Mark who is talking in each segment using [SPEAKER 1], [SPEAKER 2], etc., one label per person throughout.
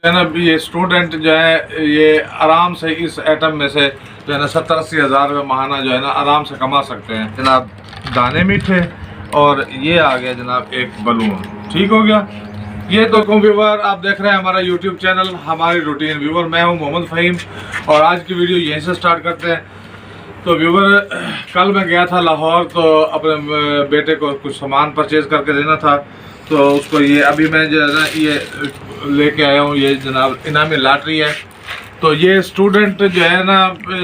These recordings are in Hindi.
[SPEAKER 1] है ना। ये स्टूडेंट जो है ये आराम से इस आइटम में से जो है ना 70-80 हज़ार रुपये माहाना जो है ना आराम से कमा सकते हैं जनाब। दाने मीठे और ये आ गया जनाब एक बलून, ठीक हो गया। ये तो व्यूवर आप देख रहे हैं हमारा यूट्यूब चैनल हमारी रूटीन। व्यूवर मैं हूं मोहम्मद फ़हीम और आज की वीडियो यहीं से स्टार्ट करते हैं। तो व्यूवर कल मैं गया था लाहौर, तो अपने बेटे को कुछ सामान परचेज़ करके देना था, तो उसको ये अभी मैं जो है ना ये लेके आया हूँ। ये जनाब इनामी लॉटरी है। तो ये स्टूडेंट जो है ना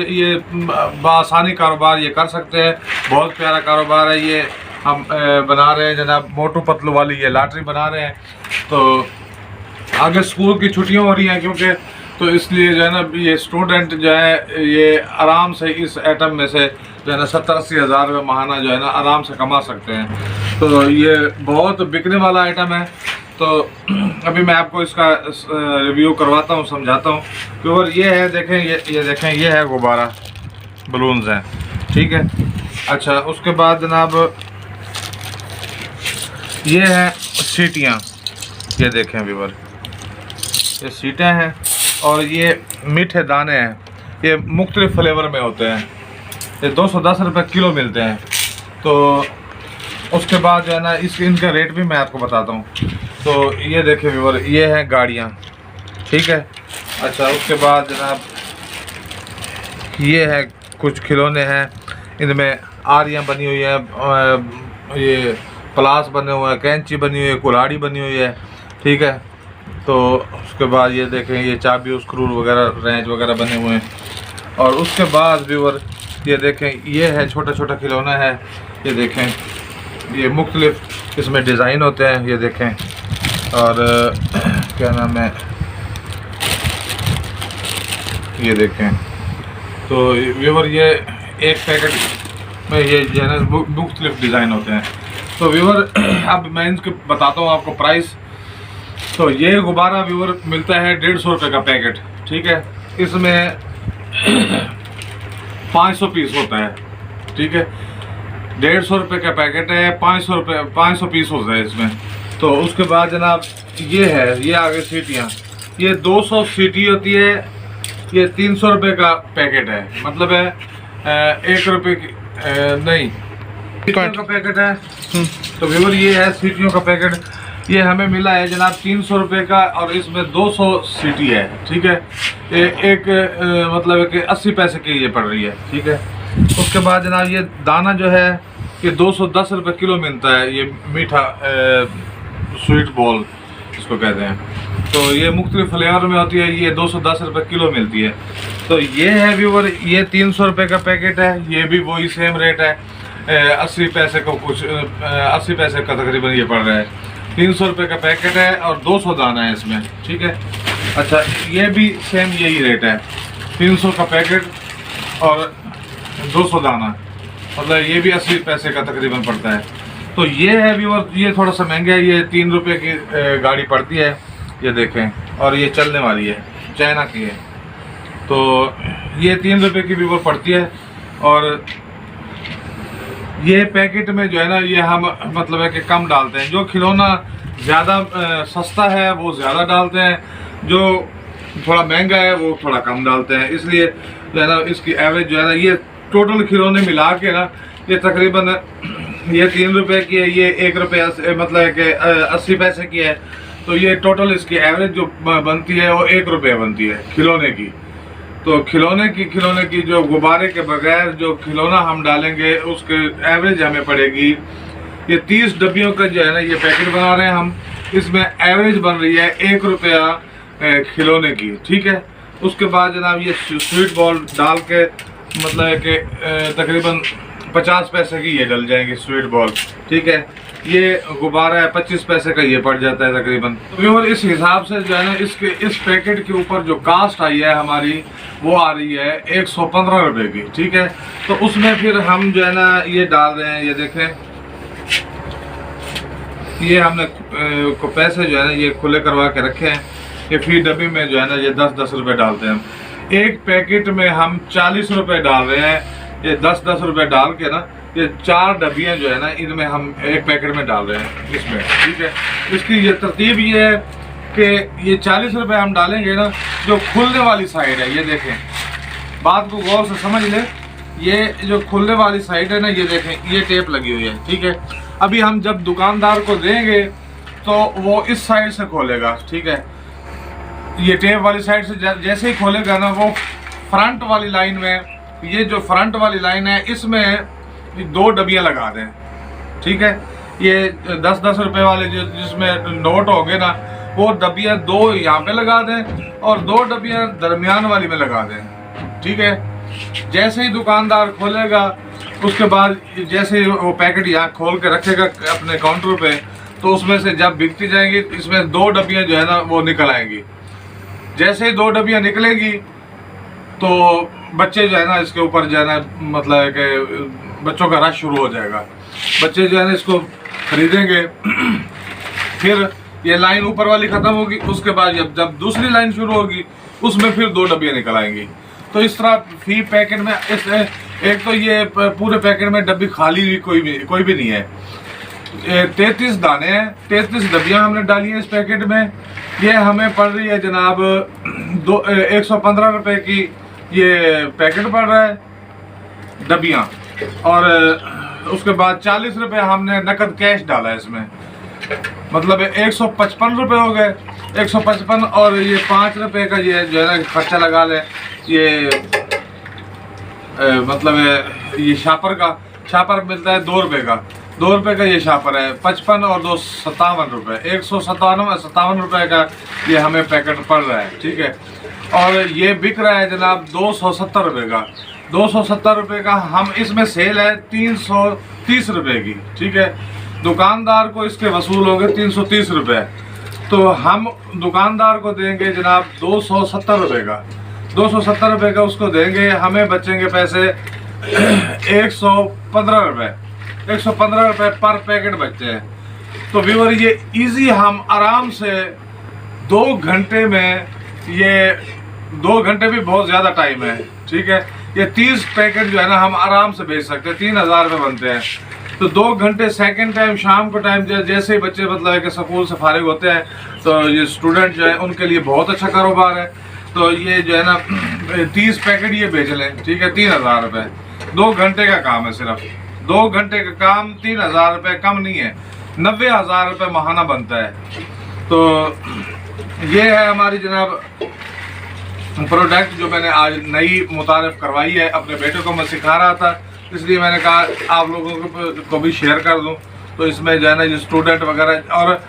[SPEAKER 1] ये बआसानी कारोबार ये कर सकते हैं। बहुत प्यारा कारोबार है ये। हम बना रहे हैं जनाब मोटू पतलू वाली ये लॉटरी बना रहे हैं। तो आगे स्कूल की छुट्टियां हो रही हैं क्योंकि, तो इसलिए जो है ना ये स्टूडेंट जो है ये आराम से इस आइटम में से जो है ना 70-80 हज़ार रुपये माहाना जो है ना आराम से कमा सकते हैं। तो ये बहुत बिकने वाला आइटम है। तो अभी मैं आपको इसका रिव्यू करवाता हूँ, समझाता हूँ। क्योंकि ये है, देखें ये देखें, ये है गुब्बारा बलून्स हैं, ठीक है। अच्छा, उसके बाद जनाब ये है सीटियाँ, ये देखें व्यूवर, ये सीटें हैं और ये मीठे दाने हैं। ये मुख्तलिफ फ्लेवर में होते हैं। ये 210 रुपये किलो मिलते हैं। तो उसके बाद जो है ना इनका रेट भी मैं आपको बताता हूँ। तो ये देखें व्यूवर, ये है गाड़ियाँ, ठीक है। अच्छा, उसके बाद जनाब ये है कुछ खिलौने हैं, इनमें आरियाँ बनी हुई हैं, ये प्लास बने हुए हैं, कैंची बनी हुई है, कुल्हाड़ी बनी हुई है, ठीक है। तो उसके बाद ये देखें, ये चाबी स्क्रू वगैरह रेंच वगैरह बने हुए हैं। और उसके बाद व्यूवर ये देखें, ये है छोटा छोटा खिलौना है। ये देखें, ये मुख्तलिफ इसमें डिज़ाइन होते हैं, ये देखें। और क्या नाम है, ये देखें। तो व्यूवर ये एक पैकेट में ये जो है ना मुख्तलिफ डिज़ाइन होते हैं। तो व्यूवर अब मैं इनके बताता हूँ आपको प्राइस। तो ये गुब्बारा व्यूवर मिलता है 150 रुपये का पैकेट, ठीक है। इसमें 500 पीस होता है, ठीक है। 150 रुपये का पैकेट है, 500 पीस होता है इसमें। तो उसके बाद जनाब ये है, ये आगे सीटियाँ, ये 200 सीटी होती है। ये 300 रुपये का पैकेट है, मतलब है 1 रुपये की नहीं, सीटियों का पैकेट है। तो व्यूवर ये है सीटियों का पैकेट। ये हमें मिला है जनाब 300 रुपये का और इसमें 200 सीटी है, ठीक है। एक मतलब है कि 80 पैसे की ये पड़ रही है, ठीक है। उसके बाद जनाब ये दाना जो है ये 210 रुपये किलो मिलता है। ये मीठा स्वीट बॉल इसको कहते हैं। तो ये मुख्तलिफ फ्लेवर में होती है। ये 210 रुपये किलो मिलती है। तो ये है व्यूवर, ये 300 रुपये का पैकेट है। ये भी वही सेम रेट है, 80 पैसे को कुछ 80 पैसे का तकरीबन ये पड़ रहा है। 300 रुपये का पैकेट है और 200 दाना है इसमें, ठीक है। अच्छा, ये भी सेम यही रेट है, 300 का पैकेट और 200 दाना, मतलब ये भी 80 पैसे का तकरीबन पड़ता है। तो ये है व्यूअर, ये थोड़ा सा महंगा है। ये 3 रुपये की गाड़ी पड़ती है, ये देखें। और ये चलने वाली है, चाइना की है। तो ये 3 रुपये की व्यूअर पड़ती है। और ये पैकेट में जो है ना ये हम मतलब है कि कम डालते हैं। जो खिलौना ज़्यादा सस्ता है वो ज़्यादा डालते हैं, जो थोड़ा महंगा है वो थोड़ा कम डालते हैं। इसलिए जो है ना इसकी एवरेज जो है ना, ये टोटल खिलौने मिला के ना ये तकरीबन ये 3 रुपये की है, ये 1 रुपये मतलब है कि 80 पैसे की है। तो ये टोटल इसकी एवरेज जो बनती है वो 1 रुपये बनती है खिलौने की। तो खिलौने की जो गुब्बारे के बगैर जो खिलौना हम डालेंगे उसके एवरेज हमें पड़ेगी। ये 30 डब्बियों का जो है ना ये पैकेट बना रहे हैं हम, इसमें एवरेज बन रही है 1 रुपया खिलौने की, ठीक है। उसके बाद जनाब ये स्वीट बॉल डाल के मतलब है कि तकरीबन 50 पैसे की ये डल जाएंगे स्वीट बॉल, ठीक है। ये गुब्बारा है 25 पैसे का ये पड़ जाता है तकरीबन। तो इस हिसाब से जो है ना इस पैकेट के ऊपर जो कास्ट आई है हमारी वो आ रही है 115 रुपये की, ठीक है। तो उसमें फिर हम जो है ना ये डाल रहे हैं, ये देखें, ये हमने को पैसे जो है ना ये खुले करवा के रखे हैं। ये फी डब्बी में जो है ना ये 10-10 रुपये डालते हैं हम। एक पैकेट में हम 40 रुपये डाल रहे हैं। ये 10-10 रुपये डाल के ना ये 4 डब्बियाँ जो है ना इनमें हम एक पैकेट में डाल रहे हैं इसमें, ठीक है। इसकी ये तरतीब ये है कि ये 40 रुपये हम डालेंगे ना, जो खुलने वाली साइड है, ये देखें, बात को गौर से समझ ले, ये जो खुलने वाली साइड है ना, ये देखें, ये टेप लगी हुई है, ठीक है। अभी हम जब दुकानदार को देंगे तो वो इस साइड से खोलेगा, ठीक है। ये टेप वाली साइड से जैसे ही खोलेगा ना, वो फ्रंट वाली लाइन में, ये जो फ्रंट वाली लाइन है, इसमें 2 डबियाँ लगा दें, ठीक है। ये 10-10 रुपए वाले जिसमें नोट हो गए ना, वो डबियाँ 2 यहाँ पे लगा दें और 2 डबियाँ दरमियान वाली में लगा दें, ठीक है। जैसे ही दुकानदार खोलेगा, उसके बाद जैसे ही वो पैकेट यहाँ खोल के रखेगा अपने काउंटर पे, तो उसमें से जब बिकती जाएंगी, इसमें 2 डबियाँ जो है ना वो निकल आएंगी। जैसे ही 2 डबियाँ निकलेगी तो बच्चे जो है ना इसके ऊपर जो है ना, मतलब कि बच्चों का रश शुरू हो जाएगा, बच्चे जो है ना इसको खरीदेंगे। फिर ये लाइन ऊपर वाली ख़त्म होगी, उसके बाद जब दूसरी लाइन शुरू होगी, उसमें फिर 2 डबियाँ निकल आएंगी। तो इस तरह फी पैकेट में एक तो ये पूरे पैकेट में डब्बी खाली हुई कोई भी नहीं है। 33 दाने हैं, 33 डब्बियाँ हमने डाली हैं इस पैकेट में। ये हमें पड़ रही है जनाब 115 रुपये की ये पैकेट पड़ रहा है डब्बियाँ, और उसके बाद 40 रुपये हमने नकद कैश डाला है इसमें, मतलब 155 रुपये हो गए। 155 और ये 5 रुपये का ये जो है ना खर्चा लगा ले, ये मतलब ये शापर मिलता है 2 रुपये का, 2 रुपये का ये शापर है। 55 और 2 57 रुपये, 157 रुपये का ये हमें पैकेट पड़ रहा है, ठीक है। और ये बिक रहा है जनाब 270 रुपये का, 270 रुपये का। हम इसमें सेल है 330 रुपये की, ठीक है। दुकानदार को इसके वसूल होंगे 330 रुपये, तो हम दुकानदार को देंगे जनाब 270 रुपये का, 270 रुपये का उसको देंगे। हमें बचेंगे पैसे 115 रुपये, 115 रुपये पर पैकेट बचते हैं। तो व्यूअर ये इजी हम आराम से 2 घंटे में, ये 2 घंटे भी बहुत ज़्यादा टाइम है, ठीक है। ये 30 पैकेट जो है ना हम आराम से बेच सकते हैं, 3000 रुपये बनते हैं। तो 2 घंटे सेकंड टाइम शाम को टाइम जैसे ही बच्चे मतलब है कि स्कूल से फारिग होते हैं, तो ये स्टूडेंट जो है उनके लिए बहुत अच्छा कारोबार है। तो ये जो है ना 30 पैकेट ये बेच लें, ठीक है, 3000 रुपये। 2 घंटे का काम है, सिर्फ 2 घंटे का काम, 3000 रुपये कम नहीं है, 90,000 रुपये महाना बनता है। तो ये है हमारी जनाब प्रोडक्ट जो मैंने आज नई मुतारिफ करवाई है। अपने बेटे को मैं सिखा रहा था, इसलिए मैंने कहा आप लोगों को भी शेयर कर दूं। तो इसमें जो है ना ये स्टूडेंट वगैरह, और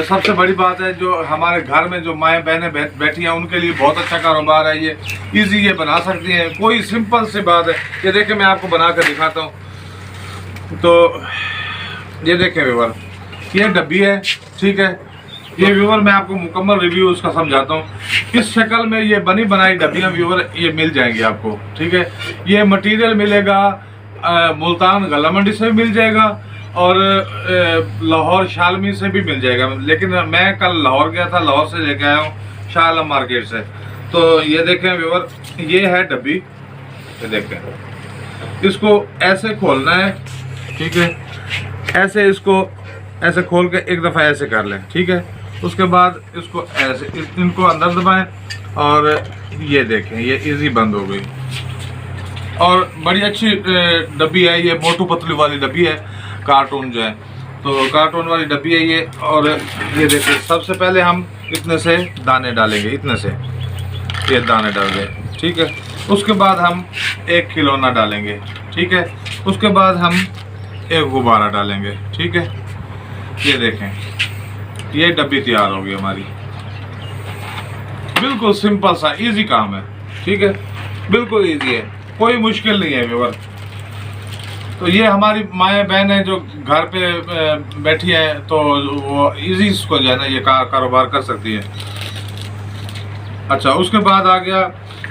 [SPEAKER 1] सबसे बड़ी बात है जो हमारे घर में जो माएँ बहनें बैठी हैं उनके लिए बहुत अच्छा कारोबार है। ये इजी ये बना सकती हैं, कोई सिंपल सी बात है। ये देखें, मैं आपको बना कर दिखाता हूँ। तो ये देखें व्यूअर, ये डब्बी है, ठीक है। ये व्यूअर मैं आपको मुकम्मल रिव्यू उसका समझाता हूँ। इस शक्ल में ये बनी बनाई डब्बियाँ व्यूअर ये मिल जाएंगी आपको, ठीक है। ये मटेरियल मिलेगा मुल्तान गला मंडी से भी मिल जाएगा और लाहौर शालमी से भी मिल जाएगा। लेकिन मैं कल लाहौर गया था, लाहौर से लेके आया हूँ शालम मार्केट से। तो ये देखें व्यूअर, ये है डब्बी, ये देखें। इसको ऐसे खोलना है, ठीक है, ऐसे इसको ऐसे खोल के एक दफ़ा ऐसे कर लें, ठीक है। उसके बाद इसको ऐसे इनको अंदर दबाएं और ये देखें, ये इजी बंद हो गई। और बड़ी अच्छी डब्बी है ये, मोटू पतली वाली डब्बी है, कार्टून जो है, तो कार्टून वाली डब्बी है ये। और ये देखिए, सबसे पहले हम इतने से दाने डालेंगे, इतने से ये दाने डाल गए, ठीक है। उसके बाद हम 1 खिलौना डालेंगे, ठीक है। उसके बाद हम 1 गुब्बारा डालेंगे, ठीक है। ये देखें, ये डब्बी तैयार होगी हमारी। बिल्कुल सिंपल सा इजी काम है, ठीक है, बिल्कुल इजी है, कोई मुश्किल नहीं है व्यूअर। तो ये हमारी माएँ बहनें जो घर पे बैठी हैं, तो वो इजी इसको जो है ना ये कारोबार कर सकती है। अच्छा, उसके बाद आ गया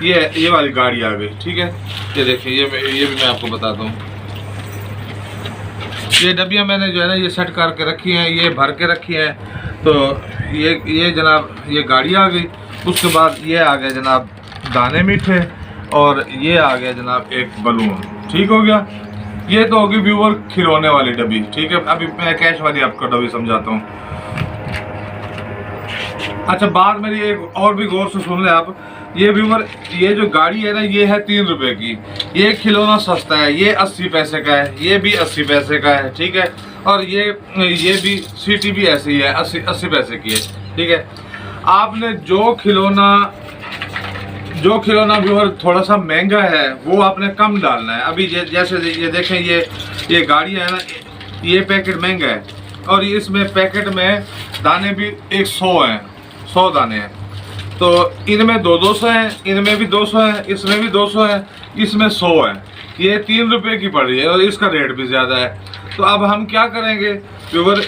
[SPEAKER 1] ये वाली गाड़ी आ गई, ठीक है। ये देखिए, ये भी मैं आपको बताता हूँ। ये डब्बियाँ मैंने जो है ना ये सेट करके रखी हैं, ये भर के रखी हैं। तो ये जनाब ये गाड़ी आ गई। उसके बाद ये आ गया जनाब दाने मीठे, और ये आ गया जनाब एक बलून, ठीक हो गया। ये तो होगी व्यूअर खिलौने वाली डब्बी, ठीक है। अभी मैं कैश वाली आपको डब्बी समझाता हूँ। अच्छा, बात मेरी एक और भी गौर से सुन ले आप। ये व्यूवर, ये जो गाड़ी है ना, ये है 3 रुपए की। ये खिलौना सस्ता है, ये 80 पैसे का है, ये भी 80 पैसे का है, ठीक है। और ये भी सीटी भी ऐसी ही है, 80 पैसे की है, ठीक है। आपने जो खिलौना व्यूवर थोड़ा सा महंगा है वो आपने कम डालना है। अभी जैसे ये देखें, ये गाड़ी है ना, ये पैकेट महंगा है और इसमें पैकेट में दाने भी 100 हैं, 100 दाने हैं। तो इनमें 200 हैं, इनमें भी 200 है, इसमें भी 200 है, इसमें 100 है। ये 3 रुपए की पड़ रही है और इसका रेट भी ज़्यादा है। तो अब हम क्या करेंगे व्यूवर,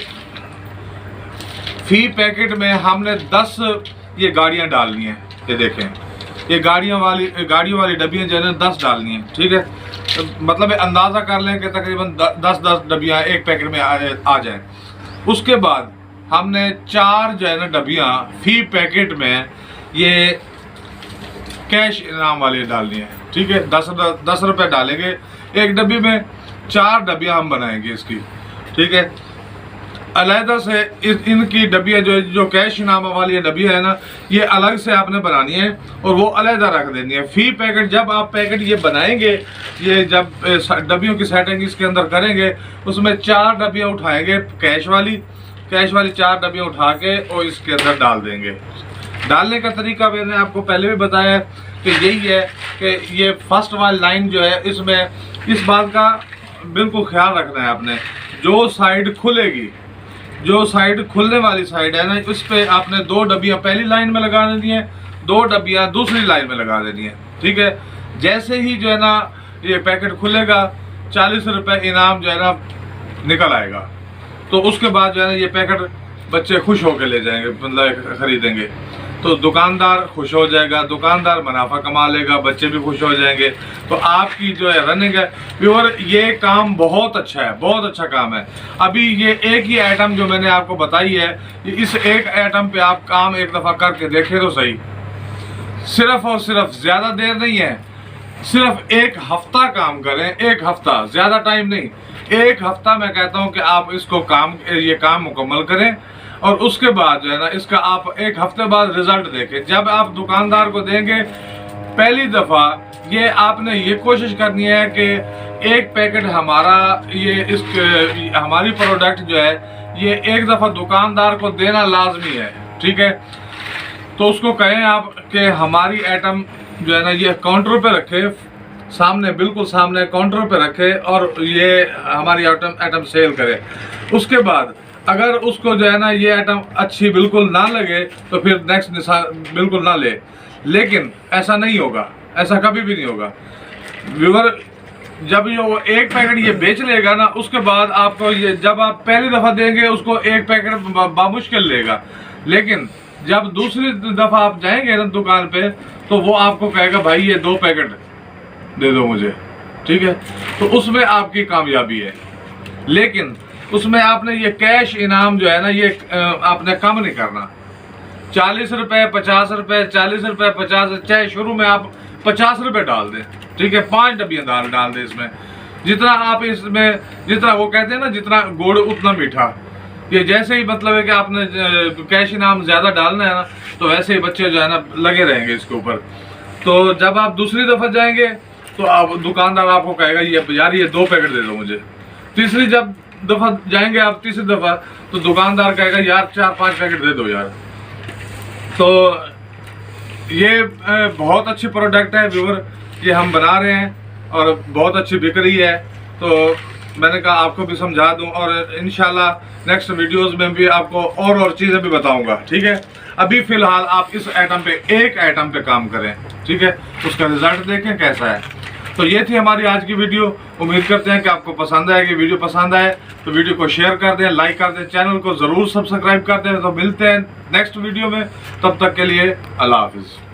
[SPEAKER 1] फी पैकेट में हमने 10 ये गाड़ियाँ डालनी है। ये देखें, ये गाड़ियों वाली डब्बियाँ जो है ना 10 डालनी है, ठीक है। तो मतलब अंदाज़ा कर लें कि तकरीबन 10 डब्बियाँ एक पैकेट में आ जाएँ। उसके बाद हमने 4 जो है ना डब्बियाँ फी पैकेट में ये कैश इनाम वाली डालनी है, ठीक है। 10 रुपये डालेंगे एक डब्बी में, 4 डब्बियाँ हम बनाएंगे इसकी, ठीक है। अलहदा से इनकी डब्बियाँ जो कैश इनाम वाली डब्बियाँ है ना, ये अलग से आपने बनानी है और वो अलहदा रख देनी है। फी पैकेट जब आप पैकेट ये बनाएंगे, ये जब डब्बियों की सेटिंग इसके अंदर करेंगे, उसमें 4 डब्बियाँ उठाएंगे कैश वाली 4 डब्बियाँ उठा के और इसके अंदर डाल देंगे। डालने का तरीका मैंने आपको पहले भी बताया कि यही है कि ये फर्स्ट वाली लाइन जो है, इसमें इस बात का बिल्कुल ख्याल रखना है आपने। जो साइड खुलेगी, जो साइड खुलने वाली साइड है ना, इस पे आपने 2 डब्बियाँ पहली लाइन में लगा देनी है, 2 डब्बियाँ दूसरी लाइन में लगा देनी है, ठीक है। जैसे ही जो है ना ये पैकेट खुलेगा, 40 रुपये इनाम जो है ना निकल आएगा। तो उसके बाद जो है ना ये पैकेट बच्चे खुश होकर ले जाएंगे, मतलब खरीदेंगे। तो दुकानदार खुश हो जाएगा, दुकानदार मुनाफा कमा लेगा, बच्चे भी खुश हो जाएंगे। तो आपकी जो है रनिंग है व्यूअर, ये काम बहुत अच्छा है, बहुत अच्छा काम है। अभी ये एक ही आइटम जो मैंने आपको बताई है, इस एक आइटम पे आप काम एक दफ़ा करके देखें तो सही। सिर्फ और सिर्फ, ज़्यादा देर नहीं है, सिर्फ 1 हफ्ता काम करें, 1 हफ्ता, ज़्यादा टाइम नहीं, 1 हफ्ता मैं कहता हूँ कि आप इसको ये काम मुकम्मल करें। और उसके बाद जो है ना इसका आप 1 हफ्ते बाद रिजल्ट देखें। जब आप दुकानदार को देंगे पहली दफ़ा, ये आपने ये कोशिश करनी है कि एक पैकेट हमारा हमारी प्रोडक्ट जो है ये एक दफ़ा दुकानदार को देना लाजमी है, ठीक है। तो उसको कहें आप कि हमारी आइटम जो है ना ये काउंटर पे रखे, सामने, बिल्कुल सामने काउंटर पे रखे और ये हमारी आइटम सेल करे। उसके बाद अगर उसको जो है ना ये आइटम अच्छी बिल्कुल ना लगे तो फिर नेक्स्ट बिल्कुल ना ले। लेकिन ऐसा नहीं होगा, ऐसा कभी भी नहीं होगा व्यूअर। जब ये एक पैकेट ये बेच लेगा ना, उसके बाद आपको ये, जब आप पहली दफ़ा देंगे उसको एक पैकेट बामुश्किल लेगा। लेकिन जब दूसरी दफ़ा आप जाएंगे ना दुकान पे, तो वो आपको कहेगा भाई ये 2 पैकेट दे दो मुझे, ठीक है। तो उसमें आपकी कामयाबी है। लेकिन उसमें आपने ये कैश इनाम जो है ना ये आपने कम नहीं करना। 40 रुपये, 50 रुपये, 40 रुपये, 50, चाहे शुरू में आप 50 रुपये डाल दें, ठीक है। 5 डब्बियाँ दाल डाल दें इसमें। जितना आप इसमें, जितना वो कहते हैं ना, जितना गुड़ उतना मीठा। ये जैसे ही मतलब है कि आपने कैश इनाम ज़्यादा डालना है ना, तो वैसे ही बच्चे जो है ना लगे रहेंगे इसके ऊपर। तो जब आप दूसरी दफ़ा जाएंगे तो आप दुकानदार आपको कहेगा ये यार ये 2 पैकेट दे दो मुझे। तीसरी जब दफ़ा जाएंगे आप, तीसरी दफ़ा, तो दुकानदार कहेगा यार 4-5 पैकेट दे दो यार। तो ये बहुत अच्छी प्रोडक्ट है व्यूअर, ये हम बना रहे हैं और बहुत अच्छी बिक रही है। तो मैंने कहा आपको भी समझा दूं और इंशाल्लाह नेक्स्ट वीडियोस में भी आपको और चीज़ें भी बताऊंगा, ठीक है। अभी फ़िलहाल आप इस आइटम पे, एक आइटम पे काम करें, ठीक है, उसका रिज़ल्ट देखें कैसा है। तो ये थी हमारी आज की वीडियो। उम्मीद करते हैं कि आपको पसंद आएगी। वीडियो पसंद आए तो वीडियो को शेयर कर दें, लाइक कर दें, चैनल को ज़रूर सब्सक्राइब कर दें। तो मिलते हैं नेक्स्ट वीडियो में, तब तक के लिए अल्लाह हाफिज़।